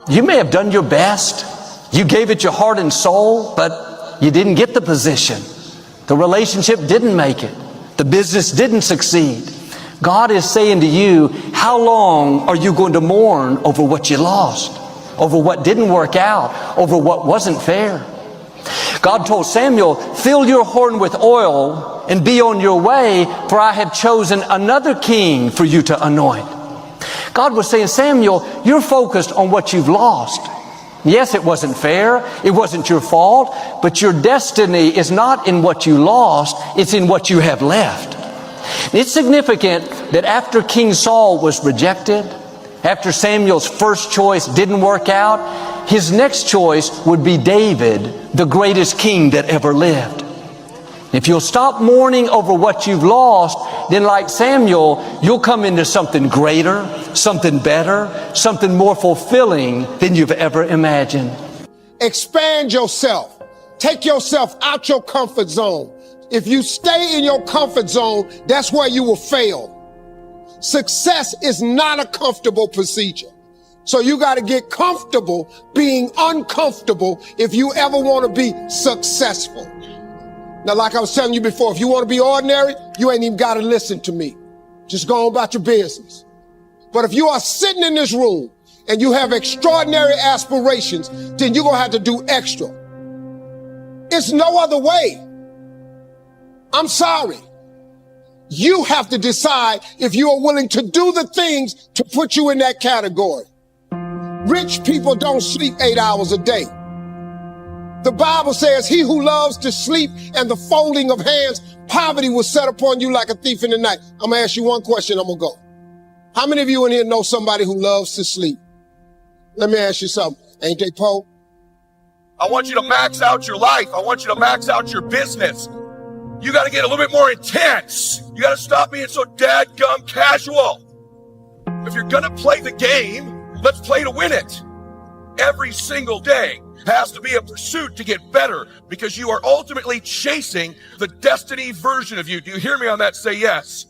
You may have done your best. You gave it your heart and soul, but you didn't get the position. The relationship didn't make it. The business didn't succeed. God is saying to you, how long are you going to mourn over what you lost? Over what didn't work out? Over what wasn't fair? God told Samuel, fill your horn with oil and be on your way, for I have chosen another king for you to anoint. God was saying, Samuel, you're focused on what you've lost. Yes, it wasn't fair. It wasn't your fault. But your destiny is not in what you lost. It's in what you have left. It's significant that after King Saul was rejected, after Samuel's first choice didn't work out, his next choice would be David, the greatest king that ever lived. If you'll stop mourning over what you've lost, then like Samuel, you'll come into something greater, something better, something more fulfilling than you've ever imagined. Expand yourself. Take yourself out your comfort zone. If you stay in your comfort zone, that's where you will fail. Success is not a comfortable procedure. So you got to get comfortable being uncomfortable if you ever want to be successful. Now, like I was telling you before, if you want to be ordinary, you ain't even got to listen to me. Just go on about your business. But if you are sitting in this room and you have extraordinary aspirations, then you're going to have to do extra. It's no other way. I'm sorry. You have to decide if you are willing to do the things to put you in that category. Rich people don't sleep 8 hours a day. The Bible says, he who loves to sleep and the folding of hands, poverty will set upon you like a thief in the night. I'm going to ask you one question, I'm going to go. How many of you in here know somebody who loves to sleep? Let me ask you something. Ain't they poor? I want you to max out your life. I want you to max out your business. You got to get a little bit more intense. You got to stop being so dadgum casual. If you're going to play the game, let's play to win it. Every single day has to be a pursuit to get better, because you are ultimately chasing the destiny version of you. Do you hear me on that? Say yes.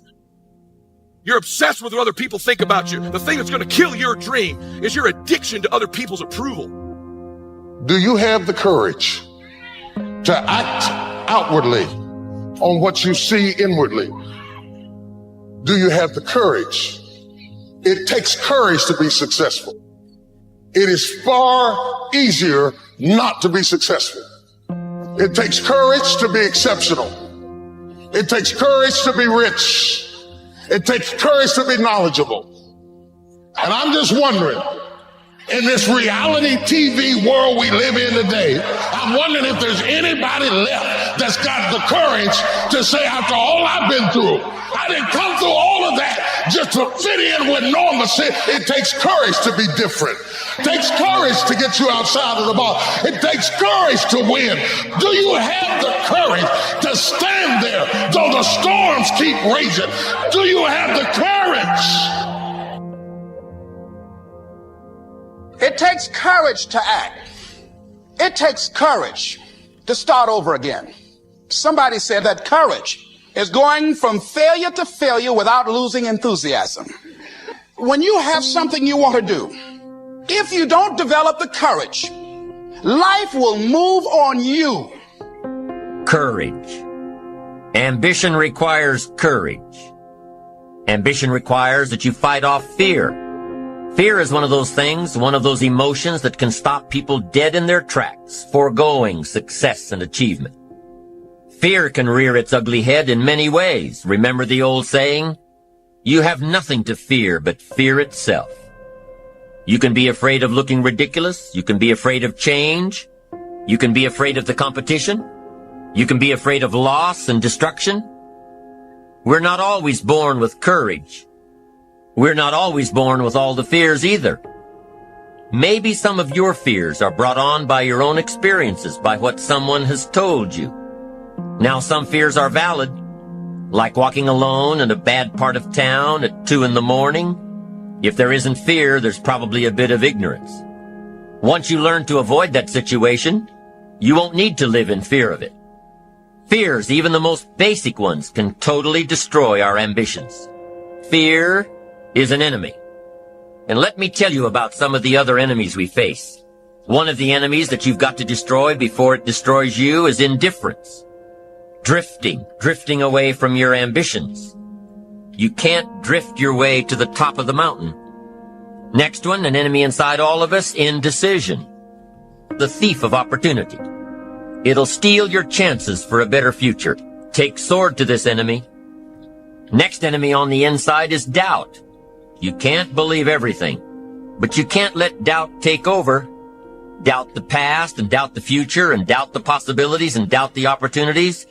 You're obsessed with what other people think about you. The thing that's going to kill your dream is your addiction to other people's approval. Do you have the courage to act outwardly on what you see inwardly? Do you have the courage? It takes courage to be successful. It is far easier not to be successful. It takes courage to be exceptional. It takes courage to be rich. It takes courage to be knowledgeable. And I'm just wondering, in this reality TV world we live in today, I'm wondering if there's anybody left that's got the courage to say, after all I've been through, I didn't come through all of that just to fit in with normalcy. It takes courage to be different. It takes courage to get you outside of the box. It takes courage to win. Do you have the courage to stand there though the storms keep raging? Do you have the courage? It takes courage to act. It takes courage to start over again. Somebody said that courage is going from failure to failure without losing enthusiasm. When you have something you want to do, if you don't develop the courage, life will move on you. Courage. Ambition requires courage. Ambition requires that you fight off fear. Fear is one of those things, one of those emotions that can stop people dead in their tracks, foregoing success and achievement. Fear can rear its ugly head in many ways. Remember the old saying? You have nothing to fear but fear itself. You can be afraid of looking ridiculous. You can be afraid of change. You can be afraid of the competition. You can be afraid of loss and destruction. We're not always born with courage. We're not always born with all the fears either. Maybe some of your fears are brought on by your own experiences, by what someone has told you. Now, some fears are valid, like walking alone in a bad part of town at 2 a.m. If there isn't fear, there's probably a bit of ignorance. Once you learn to avoid that situation, you won't need to live in fear of it. Fears, even the most basic ones, can totally destroy our ambitions. Fear is an enemy. And let me tell you about some of the other enemies we face. One of the enemies that you've got to destroy before it destroys you is indifference. Drifting away from your ambitions. You can't drift your way to the top of the mountain. Next one, an enemy inside all of us, indecision. The thief of opportunity. It'll steal your chances for a better future. Take sword to this enemy. Next enemy on the inside is doubt. You can't believe everything, but you can't let doubt take over. Doubt the past and doubt the future and doubt the possibilities and doubt the opportunities.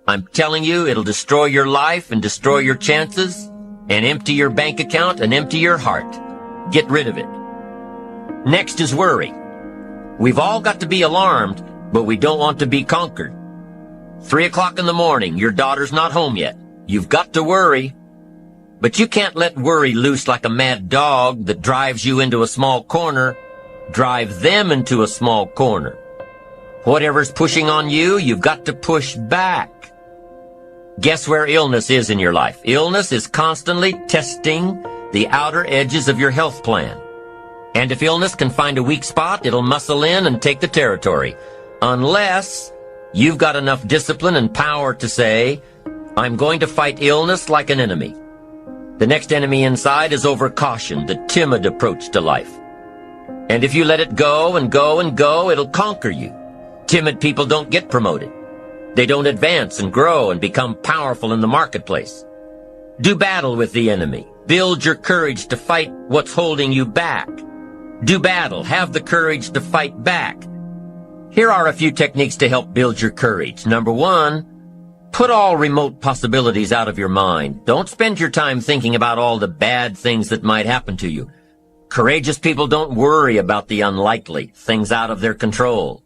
I'm telling you, it'll destroy your life and destroy your chances and empty your bank account and empty your heart. Get rid of it. Next is worry. We've all got to be alarmed, but we don't want to be conquered. 3 o'clock in the morning, your daughter's not home yet. You've got to worry. But you can't let worry loose like a mad dog that drives you into a small corner. Drive them into a small corner. Whatever's pushing on you, you've got to push back. Guess where illness is in your life? Illness is constantly testing the outer edges of your health plan. And if illness can find a weak spot, it'll muscle in and take the territory. Unless you've got enough discipline and power to say, I'm going to fight illness like an enemy. The next enemy inside is overcaution, the timid approach to life. And if you let it go and go and go, it'll conquer you. Timid people don't get promoted. They don't advance and grow and become powerful in the marketplace. Do battle with the enemy. Build your courage to fight what's holding you back. Do battle. Have the courage to fight back. Here are a few techniques to help build your courage. Number one, put all remote possibilities out of your mind. Don't spend your time thinking about all the bad things that might happen to you. Courageous people don't worry about the unlikely, things out of their control.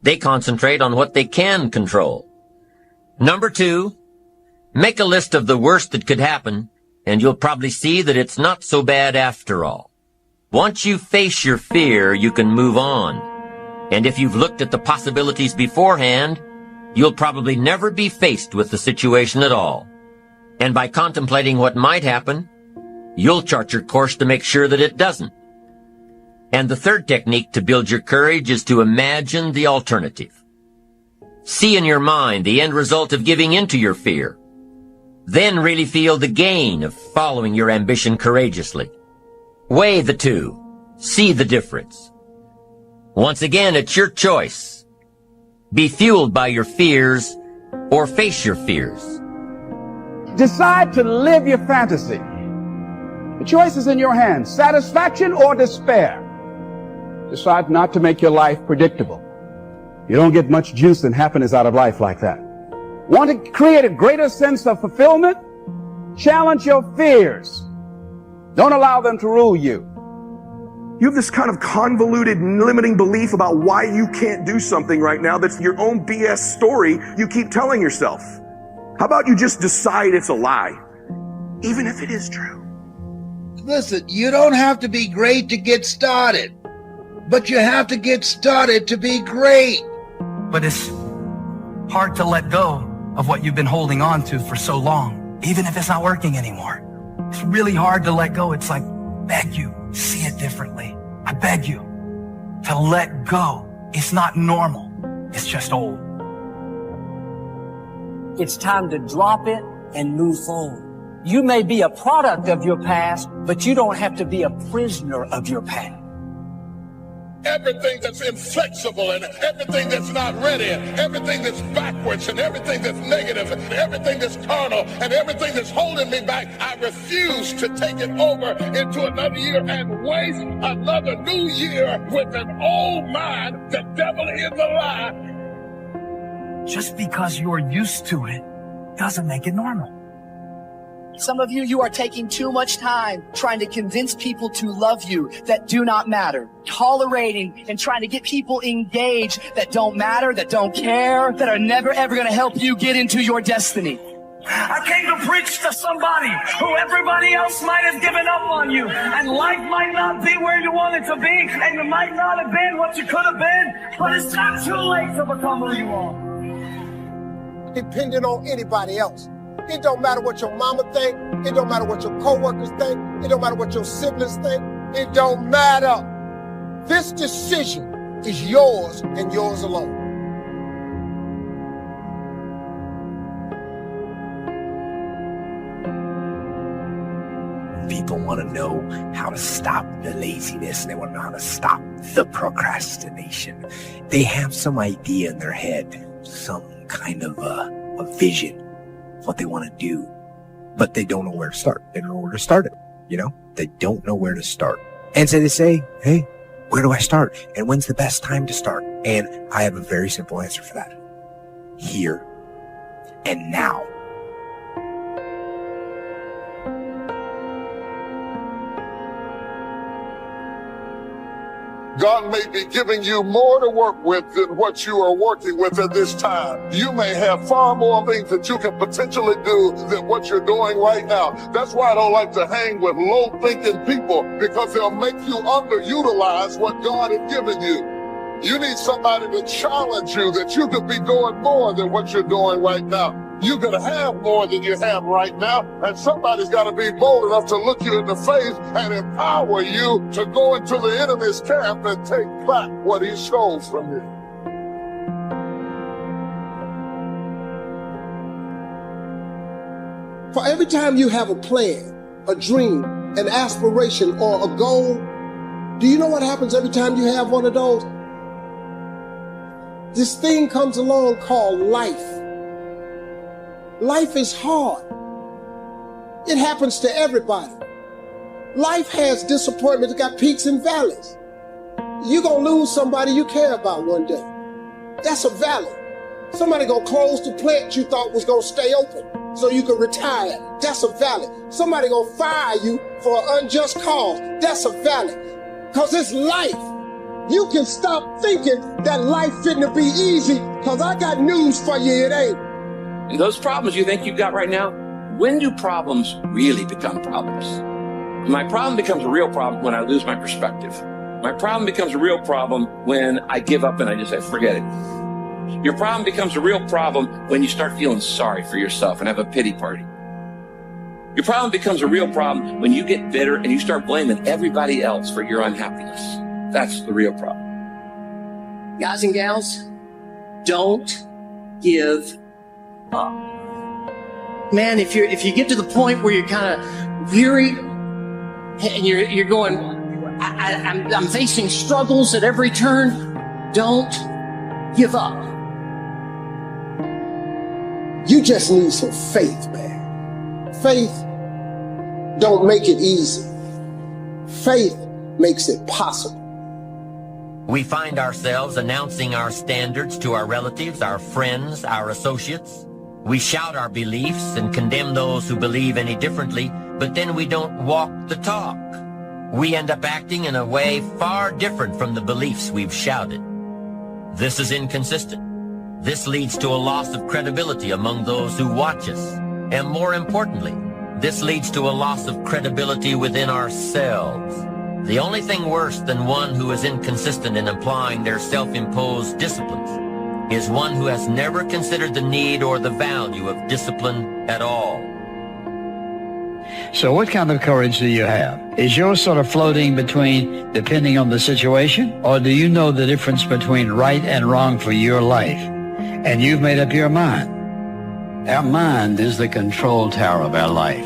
They concentrate on what they can control. Number two, make a list of the worst that could happen, and you'll probably see that it's not so bad after all. Once you face your fear, you can move on. And if you've looked at the possibilities beforehand, you'll probably never be faced with the situation at all. And by contemplating what might happen, you'll chart your course to make sure that it doesn't. And the third technique to build your courage is to imagine the alternative. See in your mind the end result of giving into your fear. Then really feel the gain of following your ambition courageously. Weigh the two. See the difference. Once again, it's your choice. Be fueled by your fears or face your fears. Decide to live your fantasy. The choice is in your hands, satisfaction or despair. Decide not to make your life predictable. You don't get much juice and happiness out of life like that. Want to create a greater sense of fulfillment? Challenge your fears. Don't allow them to rule you. You have this kind of convoluted, limiting belief about why you can't do something right now that's your own BS story you keep telling yourself. How about you just decide it's a lie, even if it is true? Listen, you don't have to be great to get started, but you have to get started to be great. But it's hard to let go of what you've been holding on to for so long, even if it's not working anymore. It's really hard to let go. It's like, beg you, see it differently. I beg you to let go. It's not normal. It's just old. It's time to drop it and move forward. You may be a product of your past, but you don't have to be a prisoner of your past. Everything that's inflexible and everything that's not ready, everything that's backwards and everything that's negative and everything that's carnal and everything that's holding me back, I refuse to take it over into another year and waste another new year with an old mind. The devil is a lie. Just because you're used to it doesn't make it normal. Some of you are taking too much time trying to convince people to love you that do not matter. Tolerating and trying to get people engaged that don't matter, that don't care, that are never ever going to help you get into your destiny. I came to preach to somebody who everybody else might have given up on you. And life might not be where you want it to be. And you might not have been what you could have been. But it's not too late to become who you are. Depending on anybody else. It don't matter what your mama think. It don't matter what your coworkers think. It don't matter what your siblings think. It don't matter. This decision is yours and yours alone. People want to know how to stop the laziness. They want to know how to stop the procrastination. They have some idea in their head, some kind of a vision of what they want to do, but they don't know where to start. They don't know where to start it. You know, they don't know where to start. And so they say, hey, where do I start? And when's the best time to start? And I have a very simple answer for that. Here and now. God may be giving you more to work with than what you are working with at this time. You may have far more things that you can potentially do than what you're doing right now. That's why I don't like to hang with low-thinking people, because they'll make you underutilize what God has given you. You need somebody to challenge you that you could be doing more than what you're doing right now. You could have more than you have right now, and somebody's got to be bold enough to look you in the face and empower you to go into the enemy's camp and take back what he stole from you. For every time you have a plan, a dream, an aspiration, or a goal, do you know what happens every time you have one of those? This thing comes along called life. Life is hard. It happens to everybody. Life has disappointment. It's got peaks and valleys. You're going to lose somebody you care about one day. That's a valley. Somebody going to close the plant you thought was going to stay open so you could retire. That's a valley. Somebody going to fire you for an unjust cause. That's a valley. Because it's life. You can stop thinking that life fitting to be easy, because I got news for you, it ain't. And those problems you think you've got right now, when do problems really become problems? My problem becomes a real problem when I lose my perspective. My problem becomes a real problem when I give up and I just say, forget it. Your problem becomes a real problem when you start feeling sorry for yourself and have a pity party. Your problem becomes a real problem when you get bitter and you start blaming everybody else for your unhappiness. That's the real problem. Guys and gals, don't give up. Man, if you get to the point where you're kind of weary and you're going, I'm facing struggles at every turn, don't give up. You just need some faith, man. Faith don't make it easy. Faith makes it possible. We find ourselves announcing our standards to our relatives, our friends, our associates. We shout our beliefs and condemn those who believe any differently, but then we don't walk the talk. We end up acting in a way far different from the beliefs we've shouted. This is inconsistent. This leads to a loss of credibility among those who watch us. And more importantly, this leads to a loss of credibility within ourselves. The only thing worse than one who is inconsistent in applying their self-imposed disciplines is one who has never considered the need or the value of discipline at all. So what kind of courage do you have? Is yours sort of floating between depending on the situation? Or do you know the difference between right and wrong for your life? And you've made up your mind. Our mind is the control tower of our life.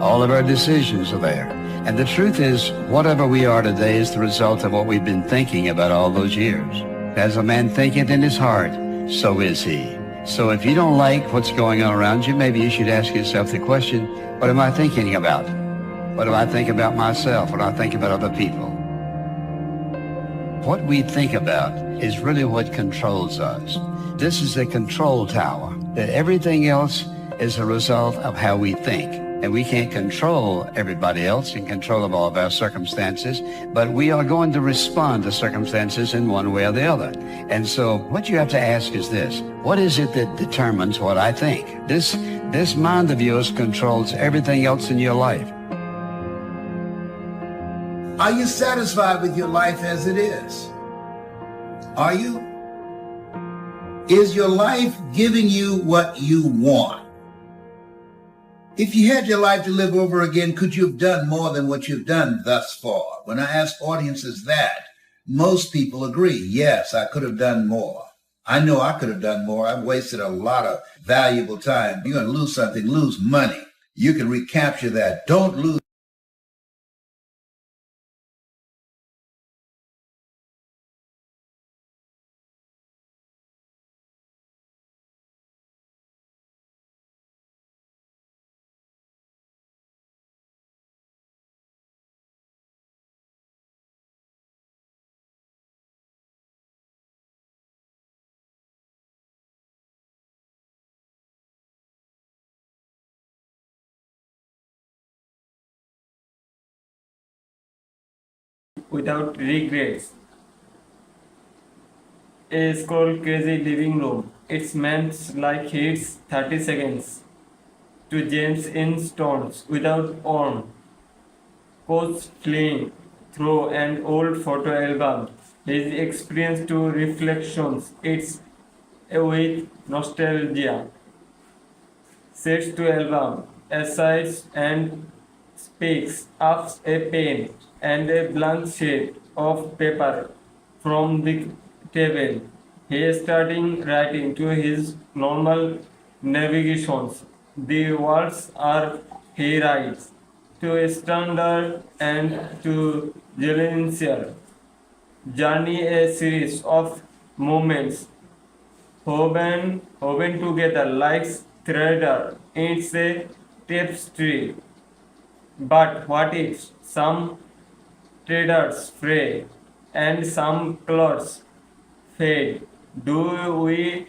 All of our decisions are there. And the truth is, whatever we are today is the result of what we've been thinking about all those years. As a man thinketh in his heart, so is he. So if you don't like what's going on around you, maybe you should ask yourself the question, what am I thinking about? What do I think about myself? What do I think about other people? What we think about is really what controls us. This is a control tower. That everything else is a result of how we think. And we can't control everybody else in control of all of our circumstances, but we are going to respond to circumstances in one way or the other. And so what you have to ask is this: what is it that determines what I think? This mind of yours controls everything else in your life. Are you satisfied with your life as it is? Are you? Is your life giving you what you want? If you had your life to live over again, could you have done more than what you've done thus far? When I ask audiences that, most people agree, yes, I could have done more. I know I could have done more. I've wasted a lot of valuable time. You're going to lose something, lose money. You can recapture that. Don't lose. Without regrets. A scroll crazy living room. It's meant like hits 30 seconds. To James in Stones without on. Coach fleeing through an old photo album. His experience to reflections. It's with nostalgia. Sets to album. Asides and speaks up a pen and a blank sheet of paper from the table. He is starting writing to his normal navigations. The words are he writes to standard and to Zelensky. Journey a series of moments woven together like thread. It's a tapestry. But what if some threads fray and some colors fade? Do we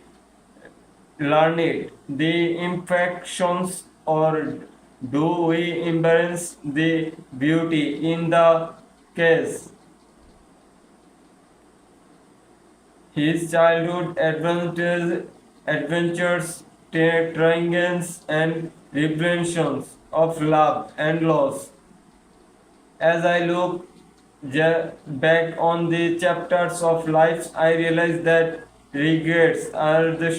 learn it, the imperfections, or do we embrace the beauty in the case? His childhood adventures, triangles, and revelations of love and loss. As I look back on the chapters of life, I realize that regrets are the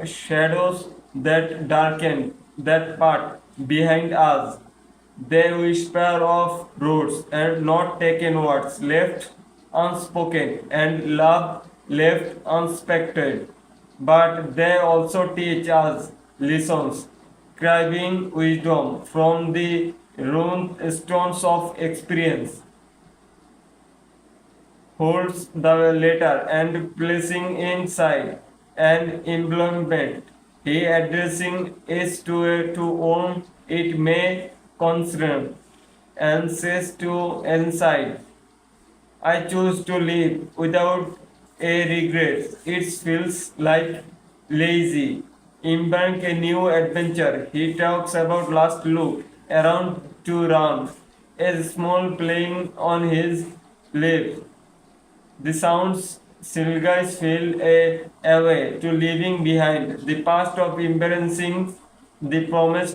shadows that darken that part behind us. They whisper of roots and not taken words left unspoken and love left unspected. But they also teach us lessons, carving wisdom from the ruined stones of experience. Holds the letter and placing inside an embodiment. He addressing is to whom it may concern, and says to inside, I choose to live without a regret. It feels like lazy. Embark a new adventure. He talks about last look around to round, a small playing on his lips. The sounds Silguys feel a way to leaving behind the past of embracing the promise